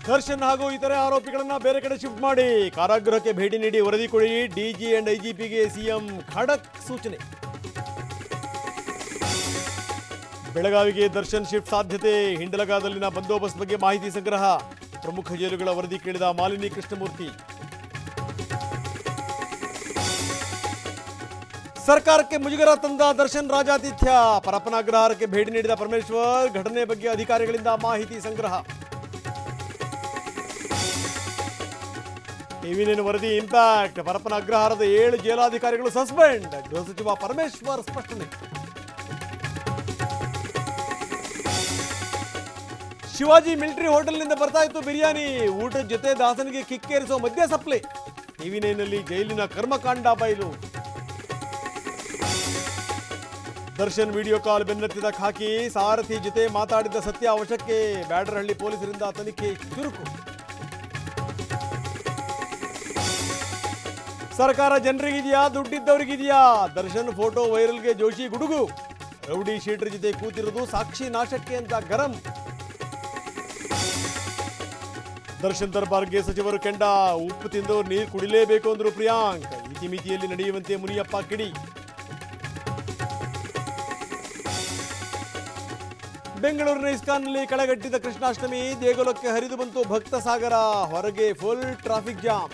ದರ್ಶನ್ ಹಾಗೂ ಇತರೆ ಆರೋಪಿಗಳನ್ನ ಬೇರೆ ಕಡೆ ಶಿಫ್ಟ್ ಮಾಡಿ ಕಾರಾಗೃಹಕ್ಕೆ ಭೇಟಿ ನೀಡಿ ವರದಿ ಕೊಡಿ. ಡಿಜಿ ಅಂಡ್ ಐಜಿಪಿಗೆ ಸಿಎಂ ಖಡಕ್ ಸೂಚನೆ. ಬೆಳಗಾವಿಗೆ ದರ್ಶನ್ ಶಿಫ್ಟ್ ಸಾಧ್ಯತೆ. ಹಿಂಡಲಗಾದಲ್ಲಿನ ಬಂದೋಬಸ್ತ್ ಬಗ್ಗೆ ಮಾಹಿತಿ ಸಂಗ್ರಹ. ಪ್ರಮುಖ ಜೈಲುಗಳ ವರದಿ ಕೇಳಿದ ಮಾಲಿನಿ ಕೃಷ್ಣಮೂರ್ತಿ. ಸರ್ಕಾರಕ್ಕೆ ಮುಜುಗರ ತಂದ ದರ್ಶನ್ ರಾಜಾತಿಥ್ಯ. ಪರಪ್ಪನ ಅಗ್ರಹಾರಕ್ಕೆ ಭೇಟಿ ನೀಡಿದ ಪರಮೇಶ್ವರ್. ಘಟನೆ ಬಗ್ಗೆ ಅಧಿಕಾರಿಗಳಿಂದ ಮಾಹಿತಿ ಸಂಗ್ರಹ. ಟಿವಿ9 ವರದಿ ಇಂಪ್ಯಾಕ್ಟ್. ಪರಪ್ಪನ ಅಗ್ರಹಾರದ 7 ಜೈಲಾಧಿಕಾರಿಗಳು ಸಸ್ಪೆಂಡ್. ಗೃಹ ಸಚಿವ ಪರಮೇಶ್ವರ್ ಸ್ಪಷ್ಟನೆ. ಶಿವಾಜಿ ಮಿಲಿಟರಿ ಹೋಟೆಲ್ನಿಂದ ಬರ್ತಾ ಇತ್ತು ಬಿರಿಯಾನಿ. ಊಟದ ಜೊತೆ ದಾಸನಿಗೆ ಕಿಕ್ಕೇರಿಸುವ ಮದ್ಯ ಸಪ್ಲೈ. ಟಿವಿ9ನಲ್ಲಿ ಜೈಲಿನ ಕರ್ಮಕಾಂಡ ಬಯಲು. ದರ್ಶನ್ ವಿಡಿಯೋ ಕಾಲ್ ಬೆನ್ನತ್ತಿದ ಖಾಕಿ. ಸಾರಥಿ ಜೊತೆ ಮಾತಾಡಿದ್ದ ಸತ್ಯ ವಶಕ್ಕೆ. ಬ್ಯಾಡರಹಳ್ಳಿ ಪೊಲೀಸರಿಂದ ತನಿಖೆ ಚುರುಕು. ಸರ್ಕಾರ ಜನರಿಗಿದೆಯಾ, ದುಡ್ಡಿದ್ದವರಿಗಿದೆಯಾ? ದರ್ಶನ್ ಫೋಟೋ ವೈರಲ್ಗೆ ಜೋಶಿ ಗುಡುಗು. ರೌಡಿ ಶೀಟರ್ ಜೊತೆ ಕೂತಿರೋದು ಸಾಕ್ಷಿ ನಾಶಕ್ಕೆ ಅಂತ ಗರಂ. ದರ್ಶನ್ ದರ್ಬಾರ್ಗೆ ಸಚಿವರು ಕೆಂಡ. ಉಪ್ಪು ತಿಂದು ನೀರು ಕುಡಿಲೇಬೇಕು ಅಂದ್ರು ಪ್ರಿಯಾಂಕ್. ಇತಿಮಿತಿಯಲ್ಲಿ ನಡೆಯುವಂತೆ ಮುನಿಯಪ್ಪ ಕಿಡಿ. ಬೆಂಗಳೂರಿನ ಇಸ್ಕಾನ್ನಲ್ಲಿ ಕಳೆಗಟ್ಟಿದ ಕೃಷ್ಣಾಷ್ಟಮಿ. ದೇಗುಲಕ್ಕೆ ಹರಿದು ಬಂತು ಭಕ್ತ ಸಾಗರ. ಹೊರಗೆ ಫುಲ್ ಟ್ರಾಫಿಕ್ ಜಾಮ್.